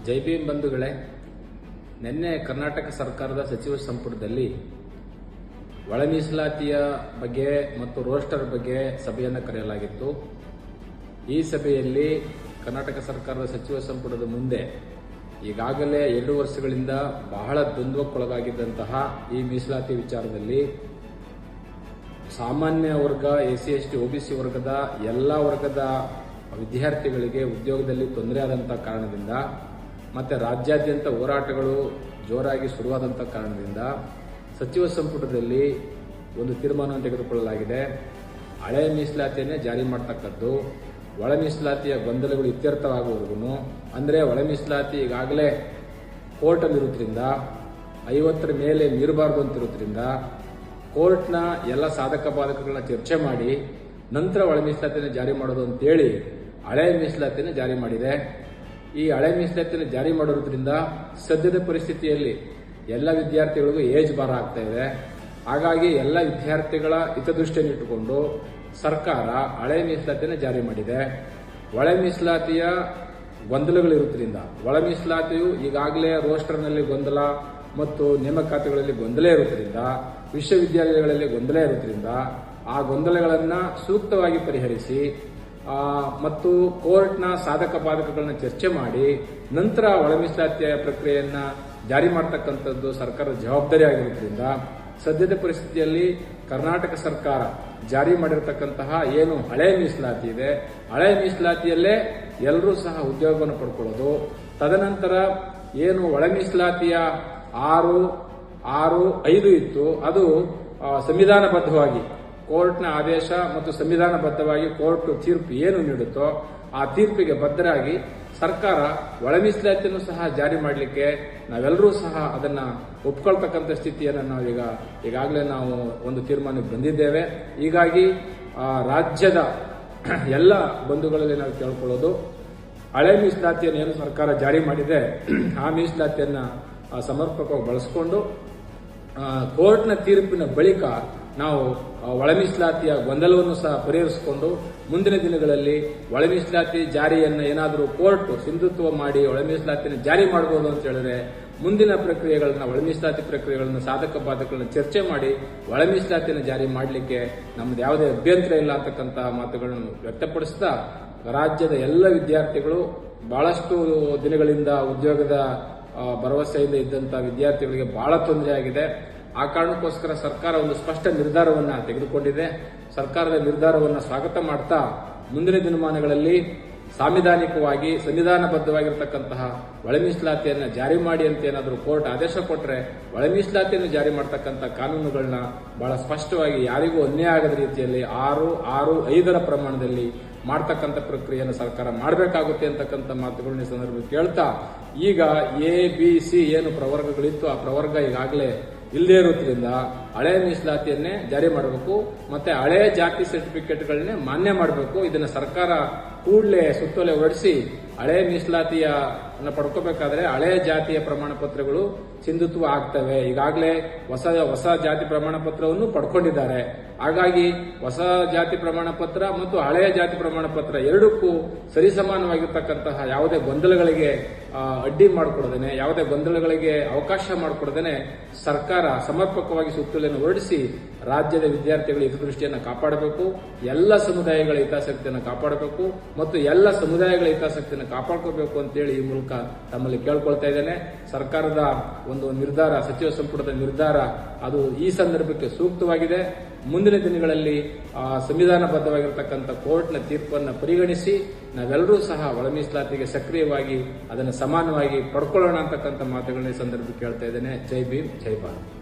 ಜೈ ಭೀಮ್ ಬಂಧುಗಳೇ, ನಿನ್ನೆ ಕರ್ನಾಟಕ ಸರ್ಕಾರದ ಸಚಿವ ಸಂಪುಟದಲ್ಲಿ ಒಳ ಮೀಸಲಾತಿಯ ಬಗ್ಗೆ ಮತ್ತು ರೋಸ್ಟರ್ ಬಗ್ಗೆ ಸಭೆಯನ್ನು ಕರೆಯಲಾಗಿತ್ತು. ಈ ಸಭೆಯಲ್ಲಿ ಕರ್ನಾಟಕ ಸರ್ಕಾರದ ಸಚಿವ ಸಂಪುಟದ ಮುಂದೆ ಈಗಾಗಲೇ 2 ವರ್ಷಗಳಿಂದ ಬಹಳ ದ್ವಂದ್ವಕ್ಕೊಳಗಾಗಿದ್ದಂತಹ ಈ ಮೀಸಲಾತಿ ವಿಚಾರದಲ್ಲಿ ಸಾಮಾನ್ಯ ವರ್ಗ, ಎಸ್ಸಿ ಎಸ್ಟಿ ಒಬಿಸಿ ವರ್ಗದ ಎಲ್ಲ ವರ್ಗದ ವಿದ್ಯಾರ್ಥಿಗಳಿಗೆ ಉದ್ಯೋಗದಲ್ಲಿ ತೊಂದರೆ ಆದಂತಹ ಕಾರಣದಿಂದ ಮತ್ತೆ ರಾಜ್ಯಾದ್ಯಂತ ಹೋರಾಟಗಳು ಜೋರಾಗಿ ಶುರುವಾದಂಥ ಕಾರಣದಿಂದ ಸಚಿವ ಸಂಪುಟದಲ್ಲಿ ಒಂದು ತೀರ್ಮಾನವನ್ನು ತೆಗೆದುಕೊಳ್ಳಲಾಗಿದೆ. ಹಳೆ ಮೀಸಲಾತಿಯನ್ನೇ ಜಾರಿ ಮಾಡತಕ್ಕದ್ದು, ಒಳ ಮೀಸಲಾತಿಯ ಗೊಂದಲಗಳು ಇತ್ಯರ್ಥವಾಗುವವರೆಗೂ, ಅಂದರೆ ಒಳ ಮೀಸಲಾತಿ ಈಗಾಗಲೇ ಕೋರ್ಟಲ್ಲಿರುವುದರಿಂದ 50ರ ಮೇಲೆ ಮೀರಬಾರದು ಅಂತಿರುವುದರಿಂದ ಕೋರ್ಟ್ನ ಎಲ್ಲ ಸಾಧಕ ಬಾಧಕಗಳನ್ನ ಚರ್ಚೆ ಮಾಡಿ ನಂತರ ಒಳ ಮೀಸಲಾತಿಯನ್ನು ಜಾರಿ ಮಾಡೋದು ಅಂತೇಳಿ ಹಳೆ ಮೀಸಲಾತಿಯನ್ನು ಜಾರಿ ಮಾಡಿದೆ. ಈ ಹಳೆ ಮೀಸಲಾತಿಯನ್ನು ಜಾರಿ ಮಾಡಿರೋದ್ರಿಂದ ಸದ್ಯದ ಪರಿಸ್ಥಿತಿಯಲ್ಲಿ ಎಲ್ಲ ವಿದ್ಯಾರ್ಥಿಗಳಿಗೂ ಏಜ್ ಬಾರ ಆಗ್ತಾ ಇದೆ. ಹಾಗಾಗಿ ಎಲ್ಲ ವಿದ್ಯಾರ್ಥಿಗಳ ಹಿತದೃಷ್ಟಿಯನ್ನು ಇಟ್ಟುಕೊಂಡು ಸರ್ಕಾರ ಹಳೆ ಮೀಸಲಾತಿಯನ್ನು ಜಾರಿ ಮಾಡಿದೆ. ಒಳ ಮೀಸಲಾತಿಯ ಗೊಂದಲಗಳಿರುವುದರಿಂದ, ಒಳ ಮೀಸಲಾತಿಯು ಈಗಾಗಲೇ ರೋಸ್ಟರ್ನಲ್ಲಿ ಗೊಂದಲ ಮತ್ತು ನೇಮಕಾತಿಗಳಲ್ಲಿ ಗೊಂದಲ ಇರುವುದರಿಂದ, ವಿಶ್ವವಿದ್ಯಾಲಯಗಳಲ್ಲಿ ಗೊಂದಲ ಇರುವುದರಿಂದ ಆ ಗೊಂದಲಗಳನ್ನು ಸೂಕ್ತವಾಗಿ ಪರಿಹರಿಸಿ ಮತ್ತು ಕೋರ್ಟ್ನ ಸಾಧಕ ಬಾಧಕಗಳನ್ನ ಚರ್ಚೆ ಮಾಡಿ ನಂತರ ಒಳ ಮೀಸಲಾತಿಯ ಪ್ರಕ್ರಿಯೆಯನ್ನ ಜಾರಿ ಮಾಡತಕ್ಕಂಥದ್ದು ಸರ್ಕಾರದ ಜವಾಬ್ದಾರಿ ಆಗಿರುವುದರಿಂದ ಸದ್ಯದ ಪರಿಸ್ಥಿತಿಯಲ್ಲಿ ಕರ್ನಾಟಕ ಸರ್ಕಾರ ಜಾರಿ ಮಾಡಿರತಕ್ಕಂತಹ ಏನು ಹಳೆ ಮೀಸಲಾತಿ ಇದೆ, ಹಳೆ ಮೀಸಲಾತಿಯಲ್ಲೇ ಎಲ್ಲರೂ ಸಹ ಉದ್ಯೋಗವನ್ನು ಪಡ್ಕೊಳ್ಳೋದು. ತದನಂತರ ಏನು ಒಳ ಮೀಸಲಾತಿಯ 6.5 ಇತ್ತು, ಅದು ಸಂವಿಧಾನಬದ್ಧವಾಗಿ ಕೋರ್ಟ್ನ ಆದೇಶ ಮತ್ತು ಸಂವಿಧಾನಬದ್ಧವಾಗಿ ಕೋರ್ಟ್ ತೀರ್ಪು ಏನು ನೀಡುತ್ತೋ ಆ ತೀರ್ಪಿಗೆ ಬದ್ಧರಾಗಿ ಸರ್ಕಾರ ಒಳ ಮೀಸಲಾತಿಯನ್ನು ಸಹ ಜಾರಿ ಮಾಡಲಿಕ್ಕೆ ನಾವೆಲ್ಲರೂ ಸಹ ಅದನ್ನ ಒಪ್ಕೊಳ್ತಕ್ಕಂಥ ಸ್ಥಿತಿಯನ್ನು ಈಗಾಗಲೇ ನಾವು ಒಂದು ತೀರ್ಮಾನಕ್ಕೆ ಬಂದಿದ್ದೇವೆ. ಹೀಗಾಗಿ ರಾಜ್ಯದ ಎಲ್ಲ ಬಂಧುಗಳಲ್ಲಿ ನಾವು ಕೇಳ್ಕೊಳ್ಳೋದು, ಹಳೆ ಮೀಸಲಾತಿಯನ್ನು ಏನು ಸರ್ಕಾರ ಜಾರಿ ಮಾಡಿದೆ ಆ ಮೀಸಲಾತಿಯನ್ನ ಸಮರ್ಪಕವಾಗಿ ಬಳಸಿಕೊಂಡು ಕೋರ್ಟ್ನ ತೀರ್ಪಿನ ಬಳಿಕ ನಾವು ಒಳ ಮೀಸಲಾತಿಯ ಗೊಂದಲವನ್ನು ಸಹ ಪರಿಹರಿಸಿಕೊಂಡು ಮುಂದಿನ ದಿನಗಳಲ್ಲಿ ಒಳ ಮೀಸಲಾತಿ ಜಾರಿಯನ್ನು ಏನಾದರೂ ಕೋರ್ಟ್ ಸಿಂಧುತ್ವ ಮಾಡಿ ಒಳ ಮೀಸಲಾತಿಯನ್ನು ಜಾರಿ ಮಾಡಬಹುದು ಅಂತ ಹೇಳಿದ್ರೆ ಮುಂದಿನ ಪ್ರಕ್ರಿಯೆಗಳನ್ನ, ಒಳ ಮೀಸಲಾತಿ ಪ್ರಕ್ರಿಯೆಗಳನ್ನ, ಸಾಧಕ ಬಾಧಕಗಳನ್ನ ಚರ್ಚೆ ಮಾಡಿ ಒಳ ಮೀಸಲಾತಿಯನ್ನು ಜಾರಿ ಮಾಡಲಿಕ್ಕೆ ನಮ್ದು ಯಾವುದೇ ಅಭ್ಯಂತರ ಇಲ್ಲ ಅಂತಕ್ಕಂತಹ ಮಾತುಗಳನ್ನು ವ್ಯಕ್ತಪಡಿಸ್ತಾ ರಾಜ್ಯದ ಎಲ್ಲ ವಿದ್ಯಾರ್ಥಿಗಳು ಬಹಳಷ್ಟು ದಿನಗಳಿಂದ ಉದ್ಯೋಗದ ಭರವಸೆಯಿಂದ ಇದ್ದಂತಹ ವಿದ್ಯಾರ್ಥಿಗಳಿಗೆ ಬಹಳ ತೊಂದರೆ ಆಗಿದೆ. ಆ ಕಾರಣಕ್ಕೋಸ್ಕರ ಸರ್ಕಾರ ಒಂದು ಸ್ಪಷ್ಟ ನಿರ್ಧಾರವನ್ನು ತೆಗೆದುಕೊಂಡಿದೆ. ಸರ್ಕಾರದ ನಿರ್ಧಾರವನ್ನು ಸ್ವಾಗತ ಮಾಡ್ತಾ ಮುಂದಿನ ದಿನಮಾನಗಳಲ್ಲಿ ಸಾಂವಿಧಾನಿಕವಾಗಿ ಸಂವಿಧಾನಬದ್ಧವಾಗಿರತಕ್ಕಂತಹ ಒಳ ಮೀಸಲಾತಿಯನ್ನು ಜಾರಿ ಮಾಡಿ ಅಂತ ಏನಾದರೂ ಕೋರ್ಟ್ ಆದೇಶ ಕೊಟ್ಟರೆ ಒಳ ಮೀಸಲಾತಿಯನ್ನು ಜಾರಿ ಮಾಡತಕ್ಕಂಥ ಕಾನೂನುಗಳನ್ನ ಬಹಳ ಸ್ಪಷ್ಟವಾಗಿ ಯಾರಿಗೂ ಅನ್ಯಾಯ ಆಗದ ರೀತಿಯಲ್ಲಿ 6.5ರ ಪ್ರಮಾಣದಲ್ಲಿ ಮಾಡ್ತಕ್ಕಂಥ ಪ್ರಕ್ರಿಯೆಯನ್ನು ಸರ್ಕಾರ ಮಾಡಬೇಕಾಗುತ್ತೆ ಅಂತಕ್ಕಂಥ ಮಾತುಗಳನ್ನ ಈ ಸಂದರ್ಭದಲ್ಲಿ ಕೇಳ್ತಾ, ಈಗ ABC ಏನು ಪ್ರವರ್ಗಗಳಿತ್ತು ಆ ಪ್ರವರ್ಗ ಈಗಾಗಲೇ ಇಲ್ಲದೇ ಇರೋದ್ರಿಂದ ಹಳೆ ಮೀಸಲಾತಿಯನ್ನೇ ಜಾರಿ ಮಾಡಬೇಕು, ಮತ್ತೆ ಹಳೆ ಜಾತಿ ಸರ್ಟಿಫಿಕೇಟ್ಗಳನ್ನೇ ಮಾನ್ಯ ಮಾಡಬೇಕು. ಇದನ್ನ ಸರ್ಕಾರ ಕೂಡಲೇ ಸುತ್ತೋಲೆ ಹೊರಡಿಸಿ ಹಳೆ ಮೀಸಲಾತಿಯನ್ನು ಪಡ್ಕೋಬೇಕಾದ್ರೆ ಹಳೆ ಜಾತಿಯ ಪ್ರಮಾಣ ಪತ್ರಗಳು ಸಿಂಧುತ್ವ ಆಗ್ತವೆ. ಈಗಾಗಲೇ ಹೊಸ ಜಾತಿ ಪ್ರಮಾಣ ಪತ್ರವನ್ನು ಪಡ್ಕೊಂಡಿದ್ದಾರೆ. ಹಾಗಾಗಿ ಹೊಸ ಜಾತಿ ಪ್ರಮಾಣ ಪತ್ರ ಮತ್ತು ಹಳೆಯ ಜಾತಿ ಪ್ರಮಾಣ ಪತ್ರ ಎರಡಕ್ಕೂ ಸರಿಸಮಾನವಾಗಿರ್ತಕ್ಕಂತಹ ಯಾವುದೇ ಗೊಂದಲಗಳಿಗೆ ಅಡ್ಡಿ ಮಾಡಿಕೊಡದೇನೆ, ಯಾವುದೇ ಗೊಂದಲಗಳಿಗೆ ಅವಕಾಶ ಮಾಡಿಕೊಡದೇನೆ ಸರ್ಕಾರ ಸಮರ್ಪಕವಾಗಿ ಸುತ್ತೋಲೆಯನ್ನು ಹೊರಡಿಸಿ ರಾಜ್ಯದ ವಿದ್ಯಾರ್ಥಿಗಳ ಹಿತದೃಷ್ಟಿಯನ್ನು ಕಾಪಾಡಬೇಕು, ಎಲ್ಲ ಸಮುದಾಯಗಳ ಹಿತಾಸಕ್ತಿಯನ್ನು ಕಾಪಾಡಬೇಕು ಮತ್ತು ಎಲ್ಲ ಸಮುದಾಯಗಳ ಹಿತಾಸಕ್ತಿಯನ್ನು ಕಾಪಾಡ್ಕೋಬೇಕು ಅಂತೇಳಿ ಈ ಮೂಲಕ ತಮ್ಮಲ್ಲಿ ಕೇಳ್ಕೊಳ್ತಾ ಇದ್ದೇನೆ. ಸರ್ಕಾರದ ಒಂದು ನಿರ್ಧಾರ, ಸಚಿವ ಸಂಪುಟದ ನಿರ್ಧಾರ ಅದು ಈ ಸಂದರ್ಭಕ್ಕೆ ಸೂಕ್ತವಾಗಿದೆ. ಮುಂದಿನ ದಿನಗಳಲ್ಲಿ ಸಂವಿಧಾನಬದ್ಧವಾಗಿರತಕ್ಕಂಥ ಕೋರ್ಟ್ನ ತೀರ್ಪನ್ನು ಪರಿಗಣಿಸಿ ನಾವೆಲ್ಲರೂ ಸಹ ಒಳ ಮೀಸಲಾತಿಗೆ ಸಕ್ರಿಯವಾಗಿ ಅದನ್ನು ಸಮಾನವಾಗಿ ಪಡ್ಕೊಳ್ಳೋಣ ಅಂತಕ್ಕಂಥ ಮಾತುಗಳನ್ನ ಈ ಸಂದರ್ಭಕ್ಕೆ ಕೇಳ್ತಾ ಇದ್ದೇನೆ. ಜೈ ಭೀಮ್, ಜೈ ಭಾರತ್.